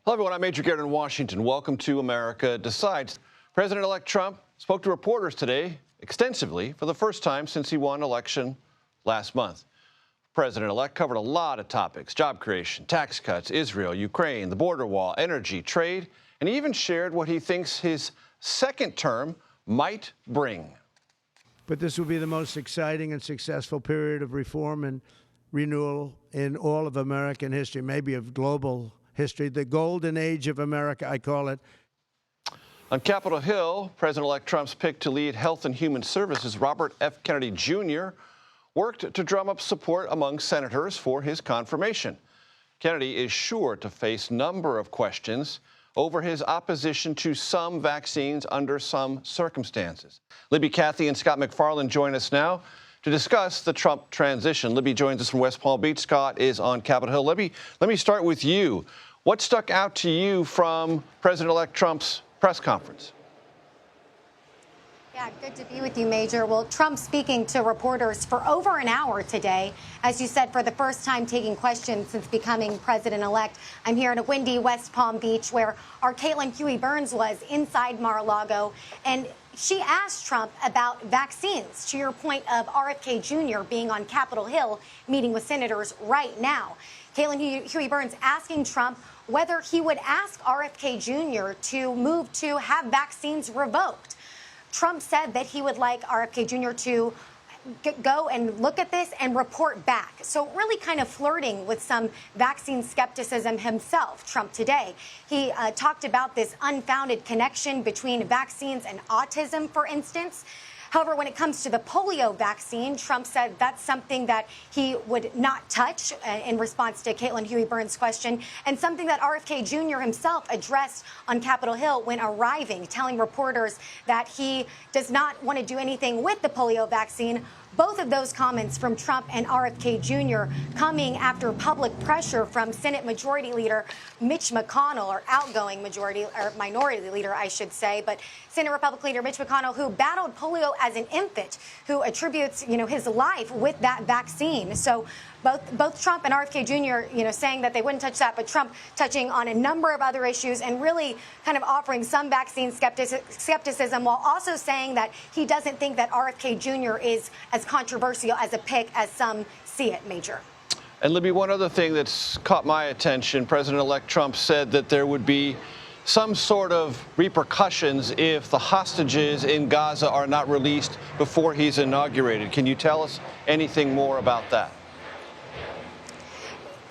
Hello, everyone. I'm Major Garrett in Washington. Welcome to America Decides. President-elect Trump spoke to reporters today extensively for the first time since he won election last month. President-elect covered a lot of topics: job creation, tax cuts, Israel, Ukraine, the border wall, energy, trade, and he even shared what he thinks his second term might bring. But this will be the most exciting and successful period of reform and renewal in all of American history, maybe of global history. The golden age of America, I call it. On Capitol Hill, President-elect Trump's pick to lead Health and Human Services, Robert F. Kennedy Jr., worked to drum up support among senators for his confirmation. Kennedy is sure to face a number of questions over his opposition to some vaccines under some circumstances. Libby, Kathy, and Scott McFarland join us now to discuss the Trump transition. Libby joins us from West Palm Beach. Scott is on Capitol Hill. Libby, let me start with you. What stuck out to you from President-elect Trump's press conference? Yeah, good to be with you, Major. Well, Trump speaking to reporters for over an hour today, as you said, for the first time taking questions since becoming president-elect. I'm here in a windy West Palm Beach where our Caitlin Huey-Burns was inside Mar-a-Lago, and she asked Trump about vaccines, to your point of RFK Jr. being on Capitol Hill meeting with senators right now. Caitlin Huey-Burns asking Trump whether he would ask RFK Jr. to move to have vaccines revoked. Trump said that he would like RFK Jr. to go and look at this and report back. So really kind of flirting with some vaccine skepticism himself, Trump today. He talked about this unfounded connection between vaccines and autism, for instance. However, when it comes to the polio vaccine, Trump said that's something that he would not touch in response to Caitlin Huey-Burns' question, and something that RFK Jr. himself addressed on Capitol Hill when arriving, telling reporters that he does not want to do anything with the polio vaccine. Both of those comments from Trump and RFK Jr. coming after public pressure from Senate Majority Leader Mitch McConnell, or outgoing minority leader, I should say, but Senate Republican Leader Mitch McConnell, who battled polio as an infant, who attributes, his life with that vaccine. So both Trump and RFK Jr., saying that they wouldn't touch that, but Trump touching on a number of other issues and really kind of offering some vaccine skepticism, while also saying that he doesn't think that RFK Jr. is as controversial as a pick as some see it, Major. And Libby, one other thing that's caught my attention, President-elect Trump said that there would be some sort of repercussions if the hostages in Gaza are not released before he's inaugurated. Can you tell us anything more about that?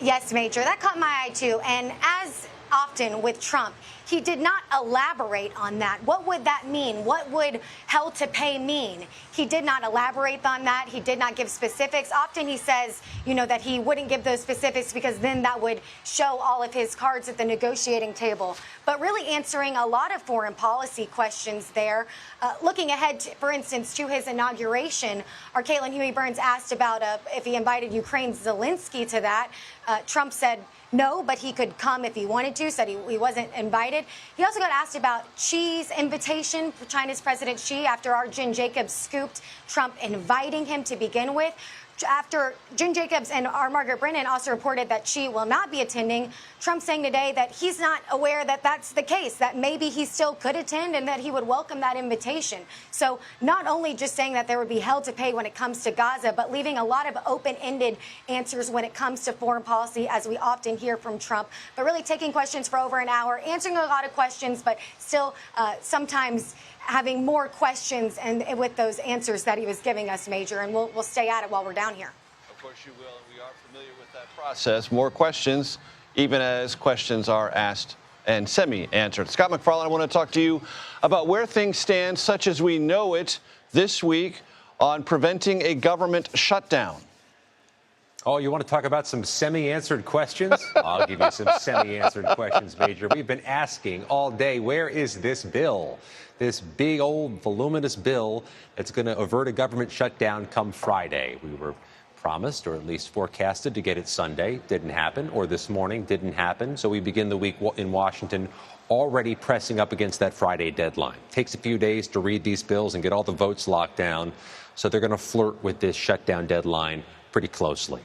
Yes, Major, that caught my eye, too. And as often with Trump, he did not elaborate on that. What would that mean? What would hell to pay mean? He did not elaborate on that. He did not give specifics. Often he says, that he wouldn't give those specifics because then that would show all of his cards at the negotiating table. But really answering a lot of foreign policy questions there. Looking ahead, for instance, to his inauguration, our Caitlin Huey-Burns asked about if he invited Ukraine's Zelensky to that. Trump said no, but he could come if he wanted to, said he wasn't invited. He also got asked about Xi's invitation for China's President Xi after our Jen Jacobs scooped Trump inviting him to begin with. After Jen Jacobs and our Margaret Brennan also reported that Xi will not be attending, Trump saying today that he's not aware that that's the case, that maybe he still could attend and that he would welcome that invitation. So not only just saying that there would be hell to pay when it comes to Gaza, but leaving a lot of open-ended answers when it comes to foreign policy, as we often hear from Trump, but really taking questions for over an hour, answering a lot of questions, but still sometimes having more questions and with those answers that he was giving us, Major, and we'll stay at it while we're down here. Of course you will. We are familiar with that process. More questions, even as questions are asked and semi-answered. Scott McFarland, I want to talk to you about where things stand, such as we know it this week, on preventing a government shutdown. Oh, you want to talk about some semi-answered questions? I'll give you some semi-answered questions, Major. We've been asking all day, where is this bill? This big old voluminous bill that's going to avert a government shutdown come Friday. We were promised, or at least forecasted, to get it Sunday. Didn't happen. Or this morning, didn't happen. So we begin the week in Washington already pressing up against that Friday deadline. Takes a few days to read these bills and get all the votes locked down. So they're going to flirt with this shutdown deadline pretty closely.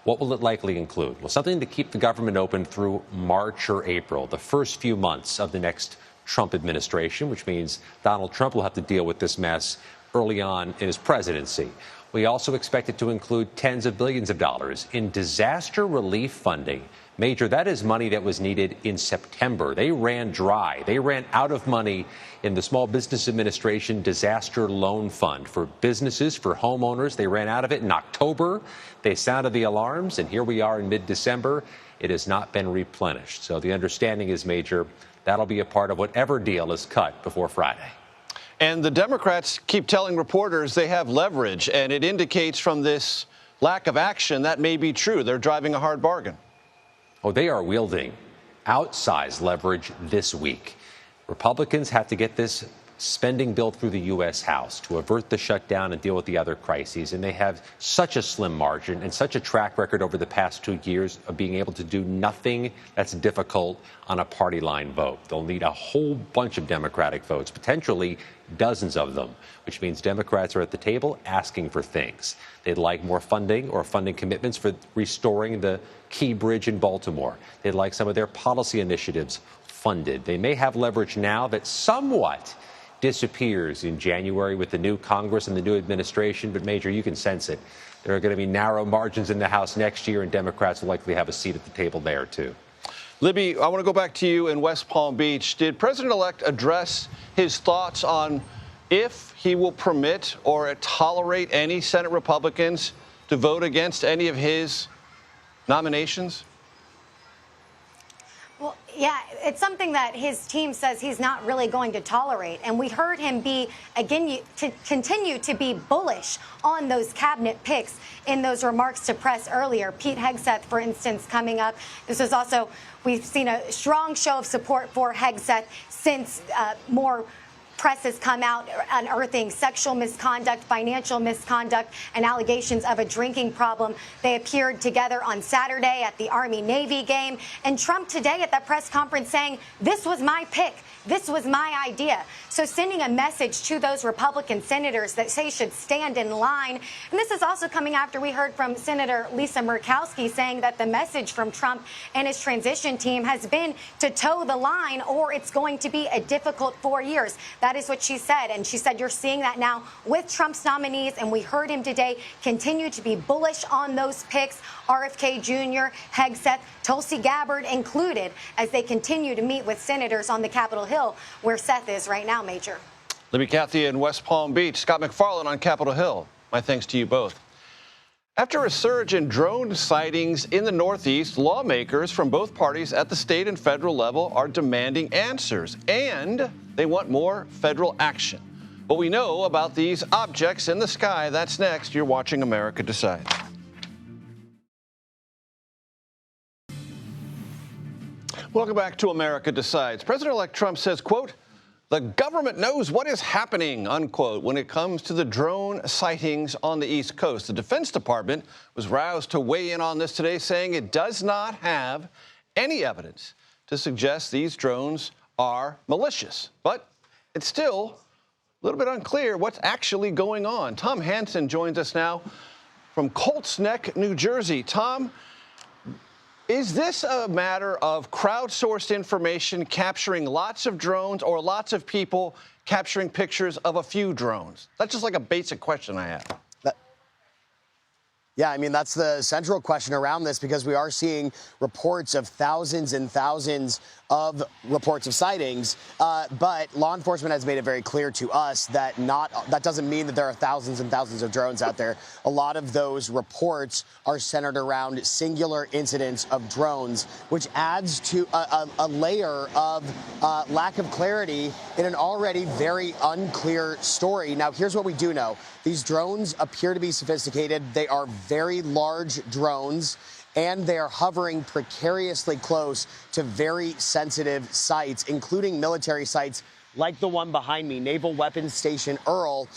What will it likely include? Well, something to keep the government open through March or April, the first few months of the next Trump administration, which means Donald Trump will have to deal with this mess early on in his presidency. We also expect it to include tens of billions of dollars in disaster relief funding. Major, that is money that was needed in September. They ran dry. They ran out of money in the Small Business Administration Disaster Loan Fund for businesses, for homeowners. They ran out of it in October. They sounded the alarms, and here we are in mid-December. It has not been replenished. So the understanding is, Major, that'll be a part of whatever deal is cut before Friday. And the Democrats keep telling reporters they have leverage, and it indicates from this lack of action that may be true. They're driving a hard bargain. Oh, they are wielding outsized leverage this week. Republicans have to get this spending bill through the U.S. House to avert the shutdown and deal with the other crises. And they have such a slim margin and such a track record over the past 2 years of being able to do nothing that's difficult on a party line vote. They'll need a whole bunch of Democratic votes, potentially dozens of them, which means Democrats are at the table asking for things. They'd like more funding or funding commitments for restoring the Key Bridge in Baltimore. They'd like some of their policy initiatives funded. They may have leverage now that somewhat disappears in January with the new Congress and the new administration. But, Major, you can sense it. There are going to be narrow margins in the House next year, and Democrats will likely have a seat at the table there, too. Libby, I want to go back to you in West Palm Beach. Did President-elect address his thoughts on if he will permit or tolerate any Senate Republicans to vote against any of his nominations? Well, yeah, it's something that his team says he's not really going to tolerate. And we heard him continue to be bullish on those cabinet picks in those remarks to press earlier. Pete Hegseth, for instance, coming up. This is also, we've seen a strong show of support for Hegseth since more press has come out unearthing sexual misconduct, financial misconduct, and allegations of a drinking problem. They appeared together on Saturday at the Army-Navy game. And Trump today at that press conference saying, this was my pick. This was my idea. So sending a message to those Republican senators that they should stand in line. And this is also coming after we heard from Senator Lisa Murkowski saying that the message from Trump and his transition team has been to toe the line or it's going to be a difficult 4 years. That is what she said. And she said you're seeing that now with Trump's nominees. And we heard him today continue to be bullish on those picks. RFK Jr., Hegseth, Tulsi Gabbard included, as they continue to meet with senators on the Capitol Hill, where Seth is right now, Major. Libby Cathy in West Palm Beach. Scott McFarland on Capitol Hill. My thanks to you both. After a surge in drone sightings in the Northeast, lawmakers from both parties at the state and federal level are demanding answers, and they want more federal action. What we know about these objects in the sky, that's next. You're watching America Decides. Welcome back to America Decides. President-elect Trump says, quote, the government knows what is happening, unquote, when it comes to the drone sightings on the East Coast. The Defense Department was roused to weigh in on this today, saying it does not have any evidence to suggest these drones are malicious. But it's still a little bit unclear what's actually going on. Tom Hansen joins us now from Colts Neck, New Jersey. Tom, is this a matter of crowdsourced information capturing lots of drones or lots of people capturing pictures of a few drones? That's just like a basic question I have. Yeah, I mean, that's the central question around this, because we are seeing reports of thousands and thousands of reports of sightings. But law enforcement has made it very clear to us that that doesn't mean that there are thousands and thousands of drones out there. A lot of those reports are centered around singular incidents of drones, which adds to a layer of lack of clarity in an already very unclear story. Now, here's what we do know. These drones appear to be sophisticated. They are very large drones, and they are hovering precariously close to very sensitive sites, including military sites like the one behind me, Naval Weapons Station Earl,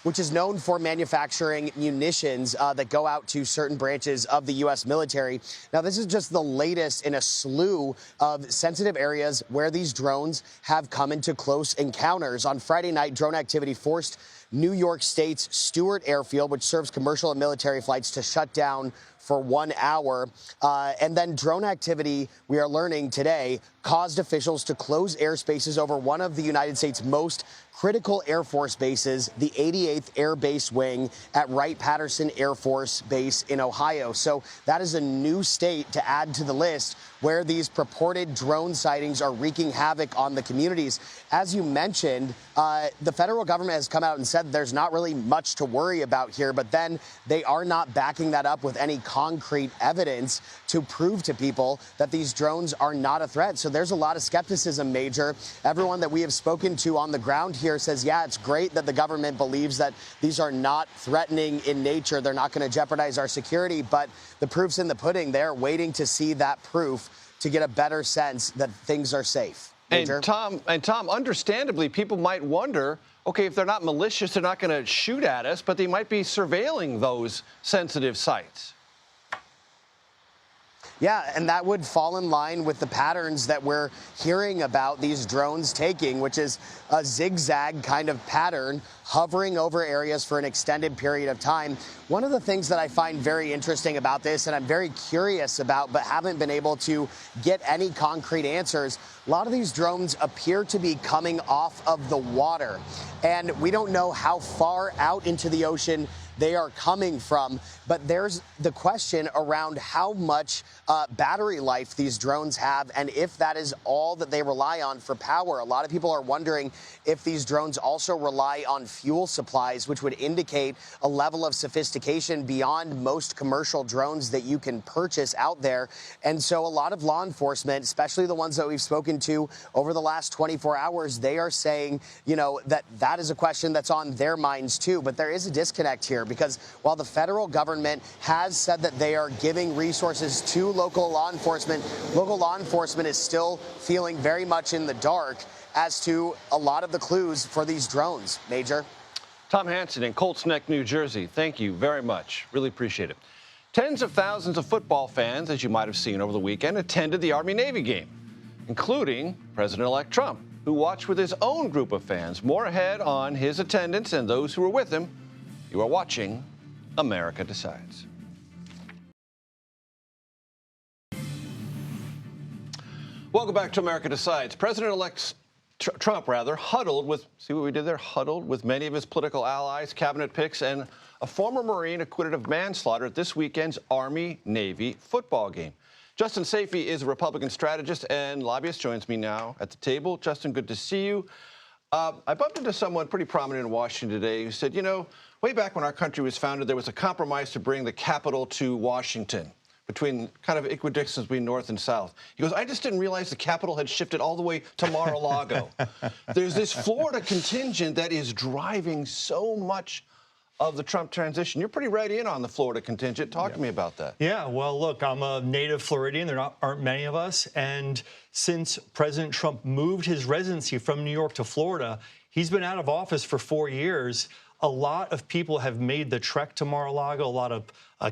which is known for manufacturing munitions that go out to certain branches of the U.S. military. Now, this is just the latest in a slew of sensitive areas where these drones have come into close encounters. On Friday night, drone activity forced New York State's Stewart Airfield, which serves commercial and military flights, to shut down for 1 hour. And then drone activity, we are learning today, caused officials to close airspaces over one of the United States' most critical Air Force bases, the 88th Air Base Wing at Wright-Patterson Air Force Base in Ohio. So that is a new state to add to the list where these purported drone sightings are wreaking havoc on the communities. As you mentioned, the federal government has come out and said there's not really much to worry about here, but then they are not backing that up with any concrete evidence to prove to people that these drones are not a threat. So there's a lot of skepticism, Major. Everyone that we have spoken to on the ground here says, yeah, it's great that the government believes that these are not threatening in nature. They're not going to jeopardize our security, but the proof's in the pudding. They're waiting to see that proof to get a better sense that things are safe. Major? And Tom, understandably, people might wonder, okay, if they're not malicious, they're not going to shoot at us, but they might be surveilling those sensitive sites. Yeah, and that would fall in line with the patterns that we're hearing about these drones taking, which is a zigzag kind of pattern, hovering over areas for an extended period of time. One of the things that I find very interesting about this, and I'm very curious about, but haven't been able to get any concrete answers, a lot of these drones appear to be coming off of the water. And we don't know how far out into the ocean they are coming from. But there's the question around how much battery life these drones have and if that is all that they rely on for power. A lot of people are wondering if these drones also rely on fuel supplies, which would indicate a level of sophistication beyond most commercial drones that you can purchase out there. And so a lot of law enforcement, especially the ones that we've spoken to over the last 24 hours, they are saying, you know, that is a question that's on their minds too. But there is a disconnect here, because while the federal government has said that they are giving resources to local law enforcement is still feeling very much in the dark as to a lot of the clues for these drones. Major? Tom Hansen in Colts Neck, New Jersey, thank you very much. Really appreciate it. Tens of thousands of football fans, as you might have seen over the weekend, attended the Army-Navy game, including President-elect Trump, who watched with his own group of fans. More ahead on his attendance and those who were with him. You are watching America Decides. Welcome back to America Decides. President-elect Trump, huddled with, see what we did there? Huddled with many of his political allies, cabinet picks, and a former Marine acquitted of manslaughter at this weekend's Army-Navy football game. Justin Safey is a Republican strategist and lobbyist, joins me now at the table. Justin, good to see you. I bumped into someone pretty prominent in Washington today who said, you know, way back when our country was founded, there was a compromise to bring the capital to Washington, between kind of equidistance between North and South. He goes, I just didn't realize the capital had shifted all the way to Mar-a-Lago. There's this Florida contingent that is driving so much of the Trump transition. You're pretty right in on the Florida contingent. Talk to me about that. Yeah, well, look, I'm a native Floridian. There aren't many of us. And since President Trump moved his residency from New York to Florida, he's been out of office for 4 years. A lot of people have made the trek to Mar-a-Lago, a lot of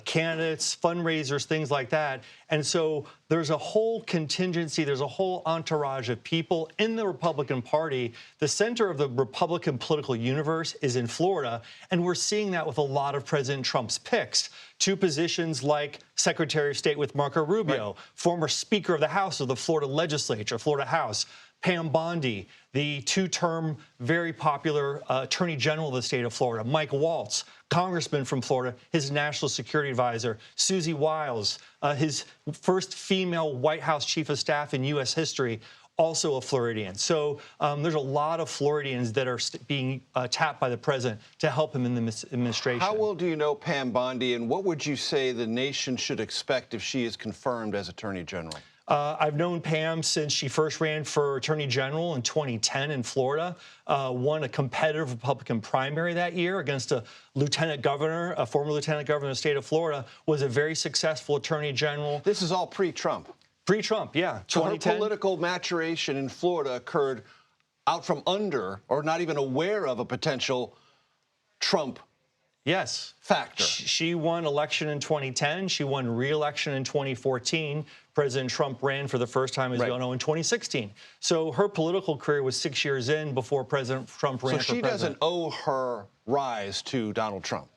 candidates, fundraisers, things like that. And so there's a whole contingency, there's a whole entourage of people in the Republican Party. The center of the Republican political universe is in Florida, and we're seeing that with a lot of President Trump's picks. Two positions like Secretary of State with Marco Rubio, former Speaker of the House of the Florida Legislature, Florida House, Pam Bondi, the two-term, very popular Attorney General of the state of Florida, Mike Waltz, Congressman from Florida, his national security advisor, Susie Wiles, his first female White House chief of staff in U.S. history, also a Floridian. So there's a lot of Floridians that are being tapped by the president to help him in the administration. How well do you know Pam Bondi, and what would you say the nation should expect if she is confirmed as Attorney General? I've known Pam since she first ran for Attorney General in 2010 in Florida, won a competitive Republican primary that year against a lieutenant governor, a former lieutenant governor of the state of Florida, was a very successful Attorney General. This is all pre-Trump. Pre-Trump, yeah. So her political maturation in Florida occurred out from under, or not even aware of, a potential Trump Yes. factor. She won election in 2010. She won re-election in 2014. President Trump ran for the first time, as you all know, in 2016. So her political career was 6 years in before President Trump ran for president. So she doesn't owe her rise to Donald Trump.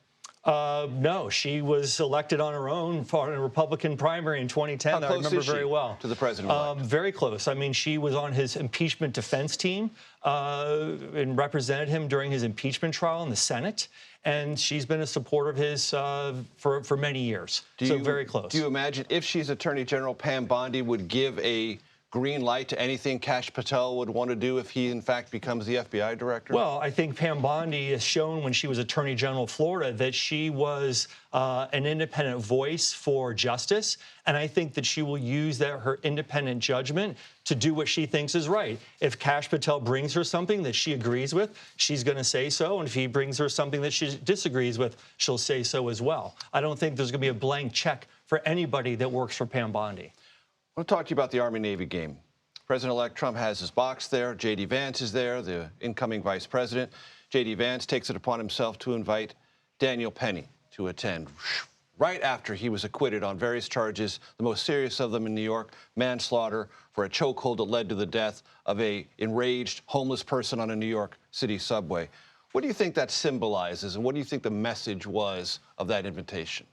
No, she was elected on her own for a Republican primary in 2010. How I remember close is very she well. to the president-elect? Very close. I mean, she was on his impeachment defense team and represented him during his impeachment trial in the Senate. And she's been a supporter of his for many years. So very close. Do you imagine if she's Attorney General, Pam Bondi would give a green light to anything Kash Patel would want to do if he, in fact, becomes the FBI director? Well, I think Pam Bondi has shown when she was Attorney General of Florida that she was an independent voice for justice. And I think that she will use her independent judgment to do what she thinks is right. If Kash Patel brings her something that she agrees with, she's going to say so. And if he brings her something that she disagrees with, she'll say so as well. I don't think there's going to be a blank check for anybody that works for Pam Bondi. I want to talk to you about the Army-Navy game. President-elect Trump has his box there. J.D. Vance is there, the incoming vice president. J.D. Vance takes it upon himself to invite Daniel Penny to attend right after he was acquitted on various charges, the most serious of them in New York, manslaughter for a chokehold that led to the death of an enraged homeless person on a New York City subway. What do you think that symbolizes, and what do you think the message was of that invitation?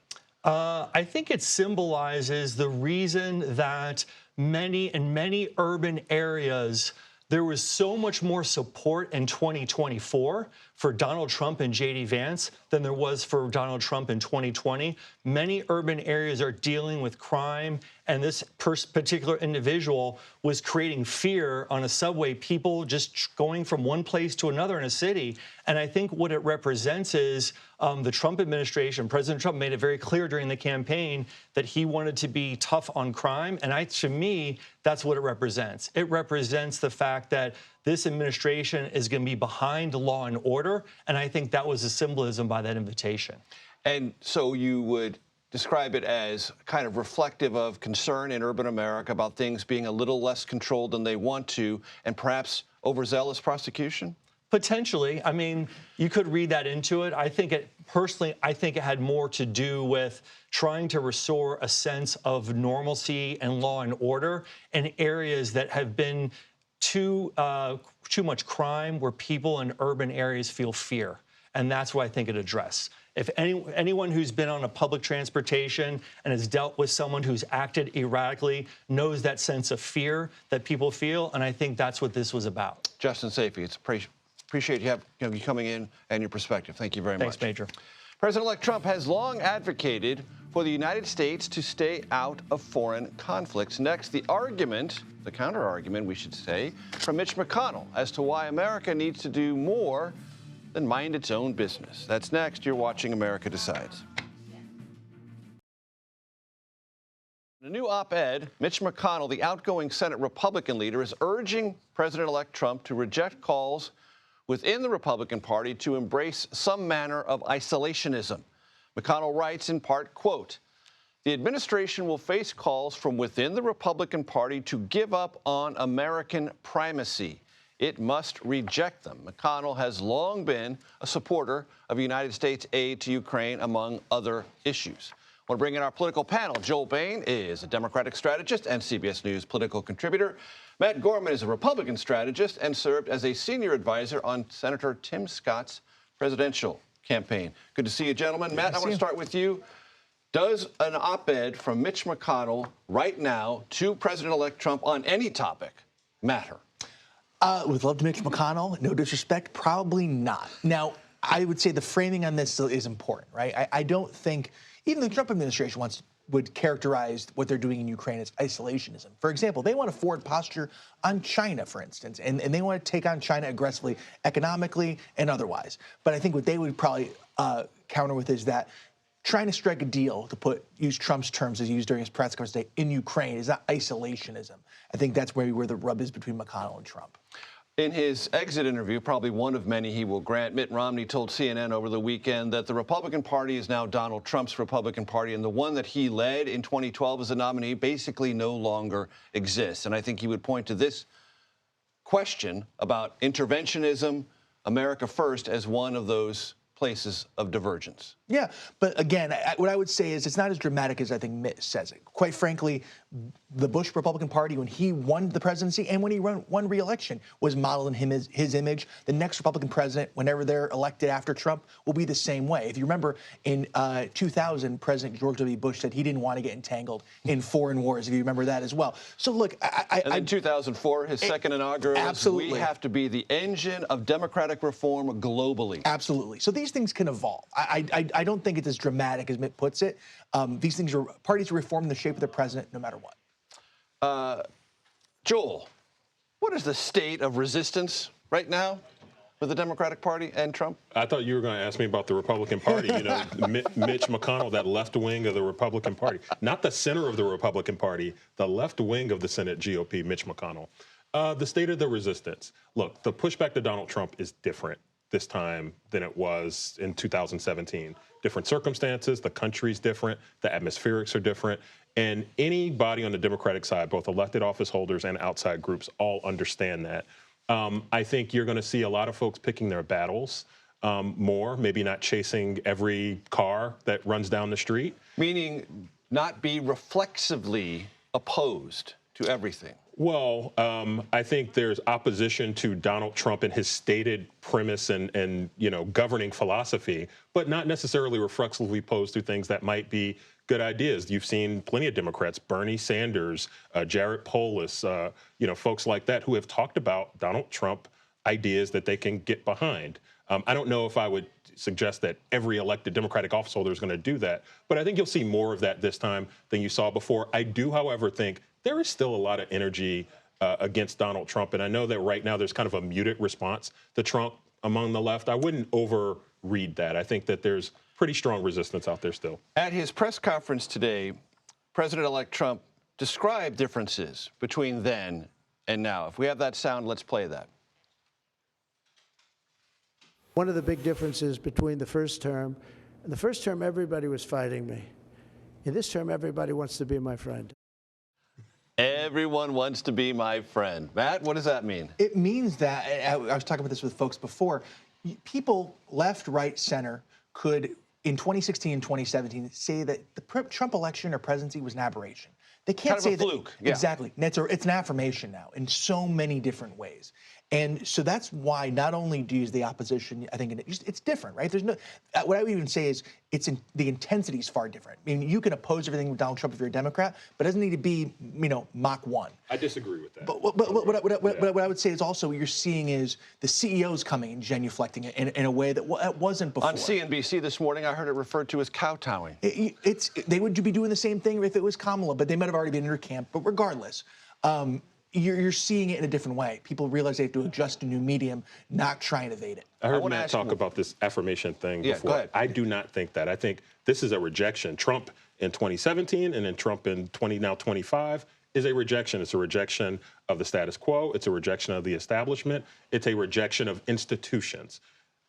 I think it symbolizes the reason that in many urban areas, there was so much more support in 2024 for Donald Trump and J.D. Vance than there was for Donald Trump in 2020. Many urban areas are dealing with crime, and this particular individual was creating fear on a subway, people just going from one place to another in a city. And I think what it represents is the Trump administration, President Trump made it very clear during the campaign that he wanted to be tough on crime. And to me, that's what it represents. It represents the fact that this administration is going to be behind law and order. And I think that was a symbolism by that invitation. And so you would describe it as kind of reflective of concern in urban America about things being a little less controlled than they want to, and perhaps overzealous prosecution? Potentially. I mean, you could read that into it. I think it had more to do with trying to restore a sense of normalcy and law and order in areas that have been too much crime, where people in urban areas feel fear. And that's what I think it addressed. If anyone who's been on a public transportation and has dealt with someone who's acted erratically knows that sense of fear that people feel, and I think that's what this was about. Justin Safey, it's appreciate you coming in and your perspective. Thank you very much. Thanks, Major. President-elect Trump has long advocated for the United States to stay out of foreign conflicts. Next, the counter-argument, we should say, from Mitch McConnell as to why America needs to do more than mind its own business. That's next. You're watching America Decides. In a new op-ed, Mitch McConnell, the outgoing Senate Republican leader, is urging President-elect Trump to reject calls within the Republican Party to embrace some manner of isolationism. McConnell writes in part, quote, "The administration will face calls from within the Republican Party to give up on American primacy. It must reject them." McConnell has long been a supporter of United States aid to Ukraine, among other issues. I want to bring in our political panel. Joel Bain is a Democratic strategist and CBS News political contributor. Matt Gorman is a Republican strategist and served as a senior advisor on Senator Tim Scott's presidential campaign. Good to see you, gentlemen. Matt, I want to start with you. Does an op-ed from Mitch McConnell right now to President-elect Trump on any topic matter? With love to Mitch McConnell, no disrespect, probably not. Now, I would say the framing on this is important, right? I don't think even the Trump administration would characterize what they're doing in Ukraine as isolationism. For example, they want a forward posture on China, for instance, and they want to take on China aggressively, economically and otherwise. But I think what they would probably counter with is that trying to strike a deal, to use Trump's terms as he used during his press conference today, in Ukraine is not isolationism. I think that's maybe where the rub is between McConnell and Trump. In his exit interview, probably one of many he will grant, Mitt Romney told CNN over the weekend that the Republican Party is now Donald Trump's Republican Party, and the one that he led in 2012 as a nominee basically no longer exists. And I think he would point to this question about interventionism, America First, as one of those places of divergence. Yeah, but again, what I would say is it's not as dramatic as I think Mitt says it. Quite frankly, the Bush Republican Party, when he won the presidency and when he won re-election, was modeling his image. The next Republican president, whenever they're elected after Trump, will be the same way. If you remember, in 2000, President George W. Bush said he didn't want to get entangled in foreign wars, if you remember that as well. So look, And in 2004, his second inaugural, absolutely. We have to be the engine of democratic reform globally. Absolutely. So these things can evolve. I don't think it's as dramatic as Mitt puts it. These things are parties are reforming the shape of their president no matter what. Joel, what is the state of resistance right now with the Democratic Party and Trump? I thought you were going to ask me about the Republican Party. You know, Mitch McConnell, that left wing of the Republican Party, not the center of the Republican Party, the left wing of the Senate GOP, Mitch McConnell. The state of the resistance. Look, the pushback to Donald Trump is different this time than it was in 2017. Different circumstances, the country's different, the atmospherics are different, and anybody on the Democratic side, both elected office holders and outside groups, all understand that. I think you're going to see a lot of folks picking their battles more, maybe not chasing every car that runs down the street. Meaning not be reflexively opposed to everything. Well, I think there's opposition to Donald Trump and his stated premise and you know, governing philosophy, but not necessarily reflexively opposed to things that might be good ideas. You've seen plenty of Democrats, Bernie Sanders, Jared Polis, you know, folks like that who have talked about Donald Trump ideas that they can get behind. I don't know if I would suggest that every elected Democratic office holder is going to do that, but I think you'll see more of that this time than you saw before. I do, however, think there is still a lot of energy against Donald Trump, and I know that right now there's kind of a muted response to Trump among the left. I wouldn't overread that. I think that there's pretty strong resistance out there still. At his press conference today, President-elect Trump described differences between then and now. If we have that sound, let's play that. One of the big differences between the first term, in the first term, everybody was fighting me. In this term, everybody wants to be my friend. Everyone wants to be my friend. Matt, what does that mean? It means that, I was talking about this with folks before, people left, right, center could, in 2016 and 2017, say that the Trump election or presidency was an aberration. They can't kind of say a fluke. That. Yeah. Exactly. It's an affirmation now in so many different ways. And so that's why not only do the opposition, I think it's different, right? There's no, what I would even say is the intensity is far different. I mean, you can oppose everything with Donald Trump if you're a Democrat, but it doesn't need to be, you know, Mach 1. I disagree with that. But what I would say is also what you're seeing is the CEOs coming and genuflecting in a way that wasn't before. On CNBC this morning, I heard it referred to as kowtowing. They would be doing the same thing if it was Kamala, but they might have already been in her camp. But regardless, you're seeing it in a different way. People realize they have to adjust to new medium, not try and evade it. I heard Matt talk about this affirmation thing before. Go ahead. I do not think that. I think this is a rejection. Trump in 2017 and then Trump in now 25 is a rejection. It's a rejection of the status quo. It's a rejection of the establishment. It's a rejection of institutions.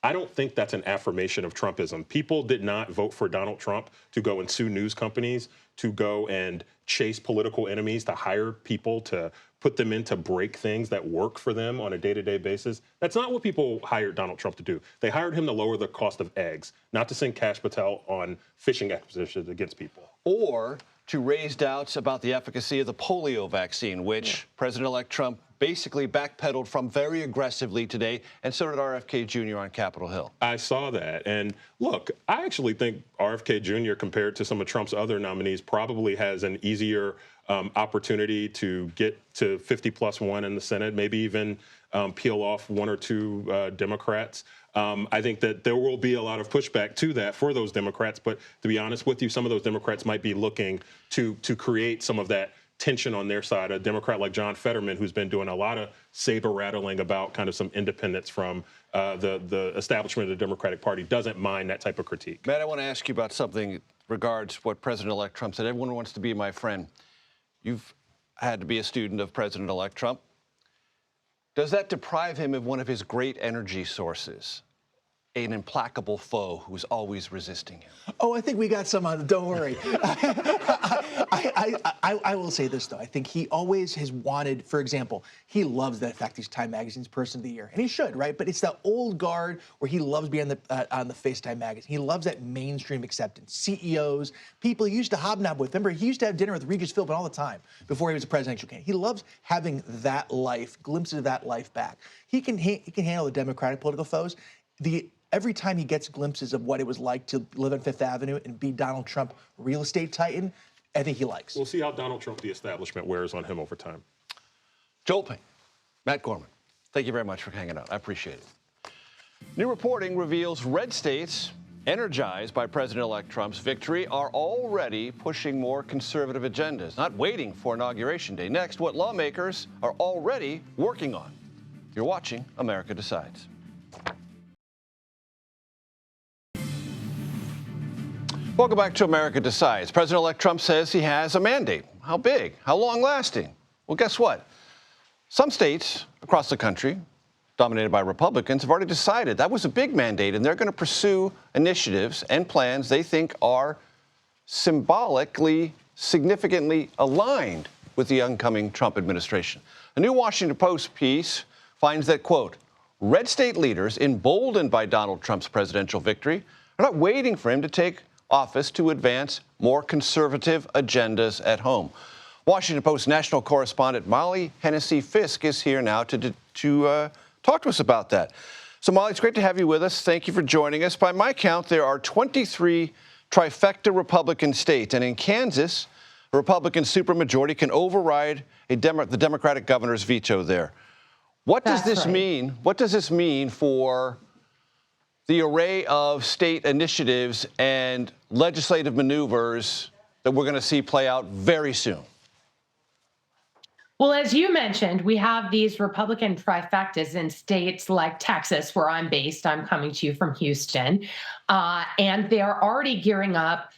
I don't think that's an affirmation of Trumpism. People did not vote for Donald Trump to go and sue news companies, to go and chase political enemies, to hire people, to put them in to break things that work for them on a day-to-day basis. That's not what people hired Donald Trump to do. They hired him to lower the cost of eggs, not to send Kash Patel on fishing expeditions against people. Or to raise doubts about the efficacy of the polio vaccine, which President-elect Trump basically backpedaled from very aggressively today, and so did RFK Jr. on Capitol Hill. I saw that. And look, I actually think RFK Jr., compared to some of Trump's other nominees, probably has an easier opportunity to get to 50+1 in the Senate, maybe even peel off one or two Democrats. I think that there will be a lot of pushback to that for those Democrats. But to be honest with you, some of those Democrats might be looking to create some of that tension on their side. A Democrat like John Fetterman, who's been doing a lot of saber rattling about kind of some independence from the establishment of the Democratic Party, doesn't mind that type of critique. Matt, I want to ask you about something regards what President-elect Trump said. Everyone wants to be my friend. You've had to be a student of President-elect Trump. Does that deprive him of one of his great energy sources? an implacable foe who's always resisting him? Oh, I think we got some on. Don't worry. I will say this, though. I think he always has wanted, for example, he loves the fact he's Time Magazine's Person of the Year. And he should, right? But it's the old guard where he loves being on the face of Time Magazine. He loves that mainstream acceptance. CEOs, people he used to hobnob with. Remember, he used to have dinner with Regis Philbin all the time before he was a presidential candidate. He loves having that life, glimpses of that life back. He can handle the Democratic political foes. Every time he gets glimpses of what it was like to live on Fifth Avenue and be Donald Trump real estate titan, I think he likes. We'll see how Donald Trump, the establishment, wears on him over time. Joel Payne, Matt Gorman, thank you very much for hanging out. I appreciate it. New reporting reveals red states, energized by President-elect Trump's victory, are already pushing more conservative agendas, not waiting for Inauguration Day. Next, what lawmakers are already working on. You're watching America Decides. Welcome back to America Decides. President-elect Trump says he has a mandate. How big? How long-lasting? Well, guess what? Some states across the country, dominated by Republicans, have already decided that was a big mandate, and they're going to pursue initiatives and plans they think are symbolically, significantly aligned with the oncoming Trump administration. A new Washington Post piece finds that, quote, red state leaders emboldened by Donald Trump's presidential victory are not waiting for him to take office to advance more conservative agendas at home. Washington Post national correspondent Molly Hennessy-Fisk is here now to talk to us about that. So, Molly, it's great to have you with us. Thank you for joining us. By my count, there are 23 trifecta Republican states, and in Kansas, a Republican supermajority can override the Democratic governor's veto there. What does this mean? What does this mean for the array of state initiatives and legislative maneuvers that we're going to see play out very soon? Well, as you mentioned, we have these Republican trifectas in states like Texas, where I'm based. I'm coming to you from Houston. And they're already gearing up.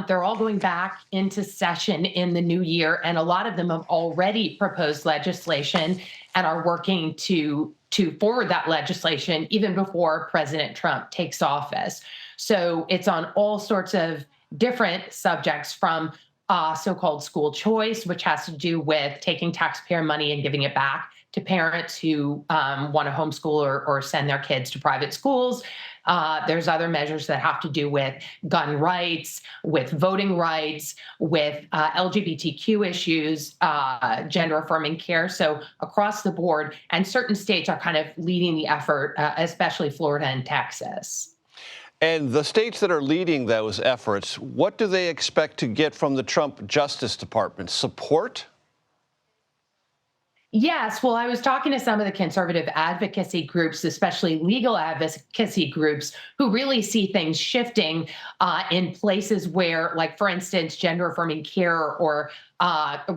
They're all going back into session in the new year. And a lot of them have already proposed legislation and are working to forward that legislation even before President Trump takes office. So it's on all sorts of different subjects, from so-called school choice, which has to do with taking taxpayer money and giving it back to parents who want to homeschool or send their kids to private schools. There's other measures that have to do with gun rights, with voting rights, with LGBTQ issues, gender-affirming care. So across the board, and certain states are kind of leading the effort, especially Florida and Texas. And the states that are leading those efforts, what do they expect to get from the Trump Justice Department? Support? Yes. Well, I was talking to some of the conservative advocacy groups, especially legal advocacy groups, who really see things shifting in places where, like, for instance, gender-affirming care or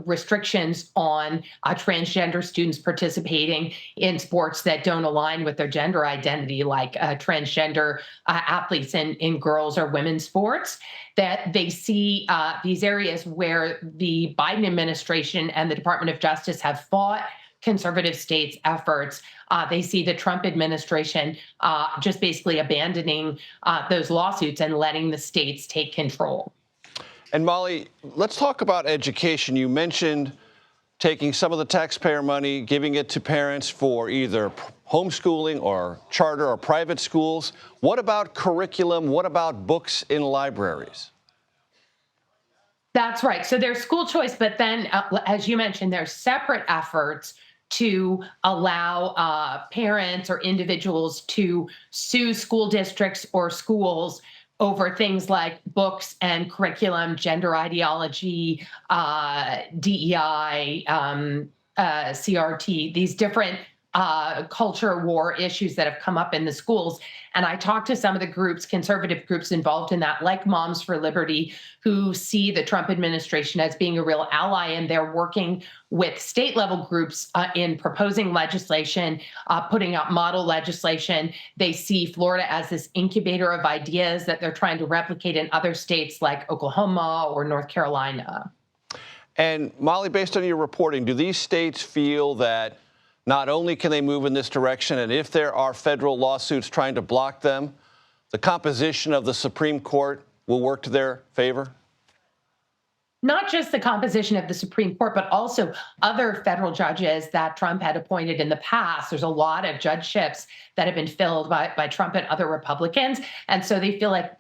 restrictions on transgender students participating in sports that don't align with their gender identity, like transgender athletes in girls or women's sports, that they see these areas where the Biden administration and the Department of Justice have fought conservative states' efforts. They see the Trump administration just basically abandoning those lawsuits and letting the states take control. And Molly, let's talk about education. You mentioned taking some of the taxpayer money, giving it to parents for either homeschooling or charter or private schools. What about curriculum? What about books in libraries? That's right. So there's school choice, but then, as you mentioned, there's separate efforts to allow parents or individuals to sue school districts or schools over things like books and curriculum, gender ideology, DEI, CRT, these different culture war issues that have come up in the schools. And I talked to some of the groups, conservative groups involved in that, like Moms for Liberty, who see the Trump administration as being a real ally, and they're working with state level groups in proposing legislation, putting out model legislation. They see Florida as this incubator of ideas that they're trying to replicate in other states like Oklahoma or North Carolina. And Molly, based on your reporting, do these states feel that Not only can they move in this direction, and if there are federal lawsuits trying to block them, the composition of the Supreme Court will work to their favor? Not just the composition of the Supreme Court, but also other federal judges that Trump had appointed in the past. There's a lot of judgeships that have been filled by Trump and other Republicans. And so they feel like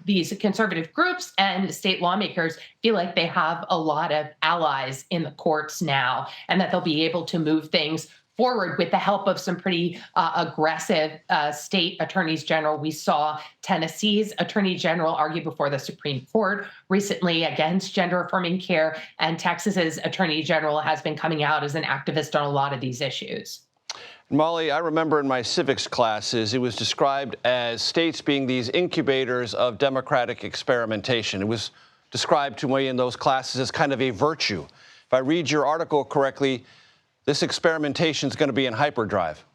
these conservative groups and state lawmakers feel like they have a lot of allies in the courts now, and that they'll be able to move things forward with the help of some pretty aggressive state attorneys general. We saw Tennessee's attorney general argue before the Supreme Court recently against gender affirming care, and Texas's attorney general has been coming out as an activist on a lot of these issues. Molly, I remember in my civics classes, it was described as states being these incubators of democratic experimentation. It was described to me in those classes as kind of a virtue. If I read your article correctly, this experimentation is going to be in hyperdrive.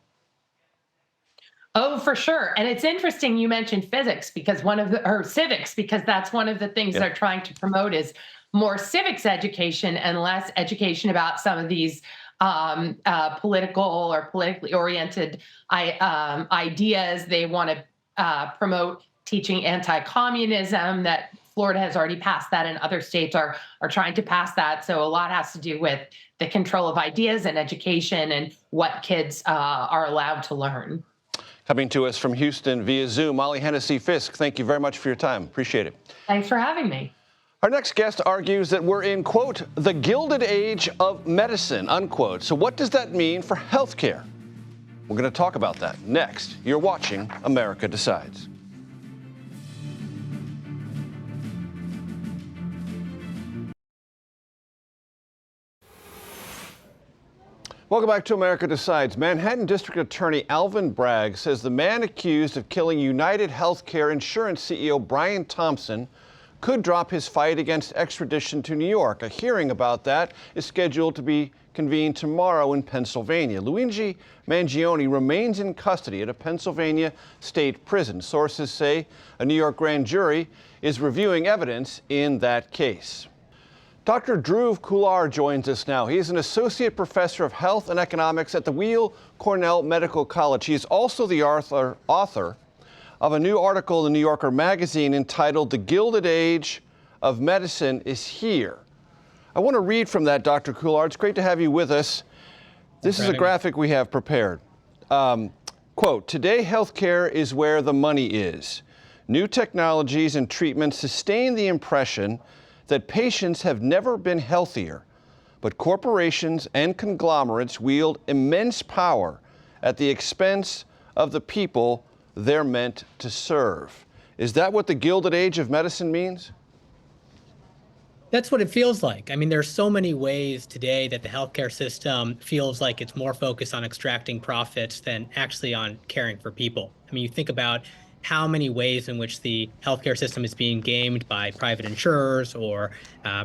Oh, for sure. And it's interesting you mentioned civics because that's one of the things they're trying to promote is more civics education and less education about some of these political or politically oriented ideas. They want to promote teaching anti-communism, that Florida has already passed that, and other states are trying to pass that. So a lot has to do with the control of ideas and education and what kids are allowed to learn. Coming to us from Houston via Zoom, Molly Hennessy-Fisk, thank you very much for your time. Appreciate it. Thanks for having me. Our next guest argues that we're in, quote, the gilded age of medicine, unquote. So what does that mean for healthcare? We're going to talk about that next. You're watching America Decides. Welcome back to America Decides. Manhattan District Attorney Alvin Bragg says the man accused of killing United Healthcare Insurance CEO Brian Thompson could drop his fight against extradition to New York. A hearing about that is scheduled to be convened tomorrow in Pennsylvania. Luigi Mangione remains in custody at a Pennsylvania state prison. Sources say a New York grand jury is reviewing evidence in that case. Dr. Dhruv Kular joins us now. He is an associate professor of health and economics at the Weill Cornell Medical College. He is also the author of a new article in the New Yorker magazine entitled The Gilded Age of Medicine is Here. I want to read from that, Dr. Kular. It's great to have you with us. This is a graphic we have prepared. Quote, today healthcare is where the money is. New technologies and treatments sustain the impression that patients have never been healthier, but corporations and conglomerates wield immense power at the expense of the people they're meant to serve. Is that what the Gilded Age of medicine means? That's what it feels like. I mean, there's so many ways today that the healthcare system feels like it's more focused on extracting profits than actually on caring for people. I mean, you think about how many ways in which the healthcare system is being gamed by private insurers or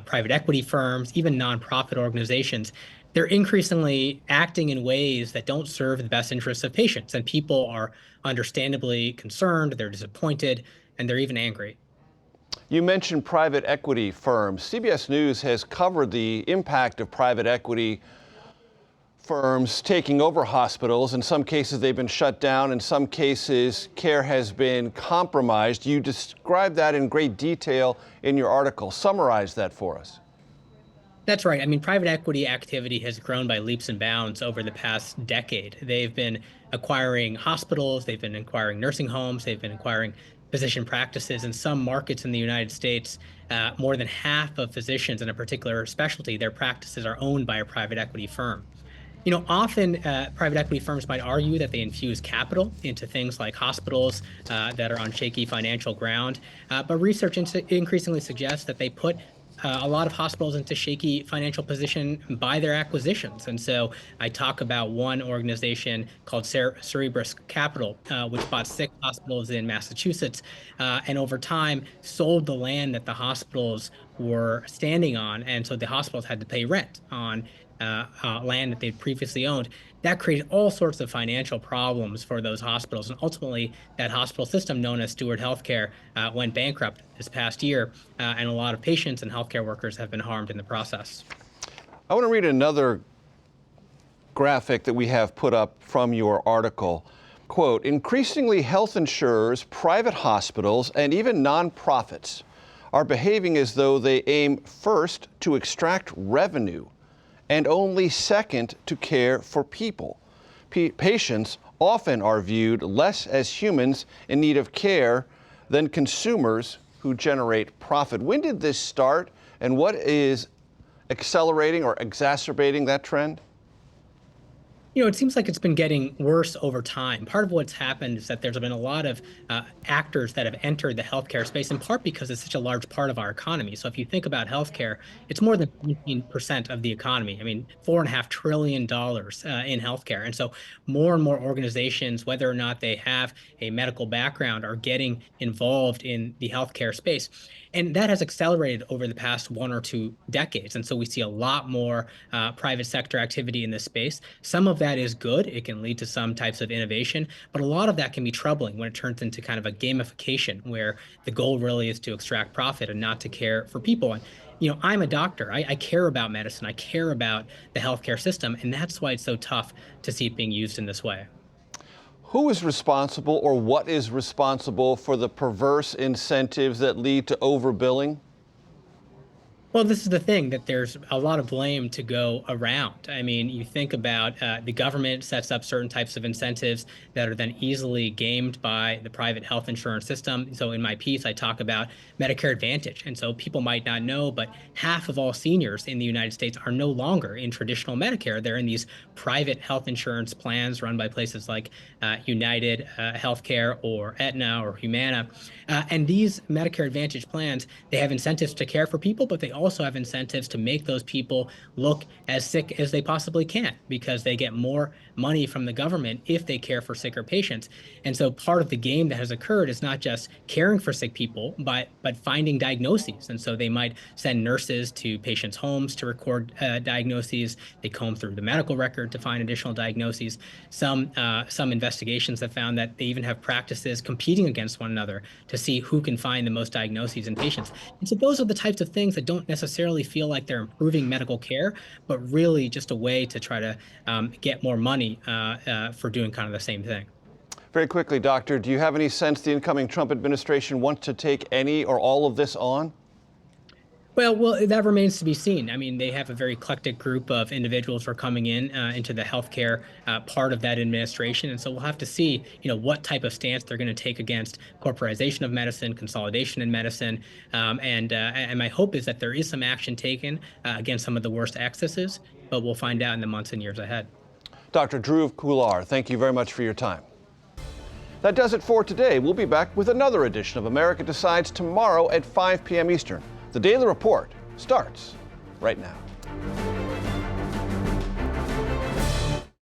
private equity firms, even nonprofit organizations. They're increasingly acting in ways that don't serve the best interests of patients. And people are understandably concerned, they're disappointed, and they're even angry. You mentioned private equity firms. CBS News has covered the impact of private equity firms taking over hospitals. In some cases, they've been shut down. In some cases, care has been compromised. You describe that in great detail in your article. Summarize that for us. That's right. I mean, private equity activity has grown by leaps and bounds over the past decade. They've been acquiring hospitals, they've been acquiring nursing homes, they've been acquiring physician practices. In some markets in the United States, more than half of physicians in a particular specialty, their practices are owned by a private equity firm. You know, often private equity firms might argue that they infuse capital into things like hospitals that are on shaky financial ground, but research increasingly suggests that they put a lot of hospitals into shaky financial position by their acquisitions. And so I talk about one organization called Cerebras Capital, which bought 6 hospitals in Massachusetts, and over time sold the land that the hospitals were standing on. And so the hospitals had to pay rent on land that they'd previously owned. That created all sorts of financial problems for those hospitals. And ultimately, that hospital system known as Steward Healthcare went bankrupt this past year. And a lot of patients and healthcare workers have been harmed in the process. I want to read another graphic that we have put up from your article. Quote, increasingly health insurers, private hospitals, and even nonprofits are behaving as though they aim first to extract revenue and only second to care for people. Patients often are viewed less as humans in need of care than consumers who generate profit. When did this start, and what is accelerating or exacerbating that trend? You know, it seems like it's been getting worse over time. Part of what's happened is that there's been a lot of actors that have entered the healthcare space, in part because it's such a large part of our economy. So if you think about healthcare, it's more than 17% of the economy. I mean, $4.5 trillion in healthcare. And so more and more organizations, whether or not they have a medical background, are getting involved in the healthcare space. And that has accelerated over the past 1 or 2 decades. And so we see a lot more private sector activity in this space. Some of that is good. It can lead to some types of innovation, but a lot of that can be troubling when it turns into kind of a gamification where the goal really is to extract profit and not to care for people. And you know, I'm a doctor. I care about medicine. I care about the healthcare system. And that's why it's so tough to see it being used in this way. Who is responsible, or what is responsible for the perverse incentives that lead to overbilling? Well, this is the thing, that there's a lot of blame to go around. I mean, you think about the government sets up certain types of incentives that are then easily gamed by the private health insurance system. So in my piece, I talk about Medicare Advantage. And so people might not know, but half of all seniors in the United States are no longer in traditional Medicare. They're in these private health insurance plans run by places like United Healthcare or Aetna or Humana. And these Medicare Advantage plans, they have incentives to care for people, but they also have incentives to make those people look as sick as they possibly can, because they get more money from the government if they care for sicker patients. And so part of the game that has occurred is not just caring for sick people, but finding diagnoses. And so they might send nurses to patients' homes to record diagnoses. They comb through the medical record to find additional diagnoses. Some investigations have found that they even have practices competing against one another to see who can find the most diagnoses in patients. And so those are the types of things that don't necessarily feel like they're improving medical care, but really just a way to try to get more money for doing kind of the same thing. Very quickly, Doctor, do you have any sense the incoming Trump administration wants to take any or all of this on? Well, that remains to be seen. I mean, they have a very eclectic group of individuals who are coming into the healthcare part of that administration, and so we'll have to see, you know, what type of stance they're going to take against corporatization of medicine, consolidation in medicine, and my hope is that there is some action taken against some of the worst excesses, but we'll find out in the months and years ahead. Dr. Dhruv Kular, thank you very much for your time. That does it for today. We'll be back with another edition of America Decides tomorrow at 5 p.m. Eastern. The Daily Report starts right now.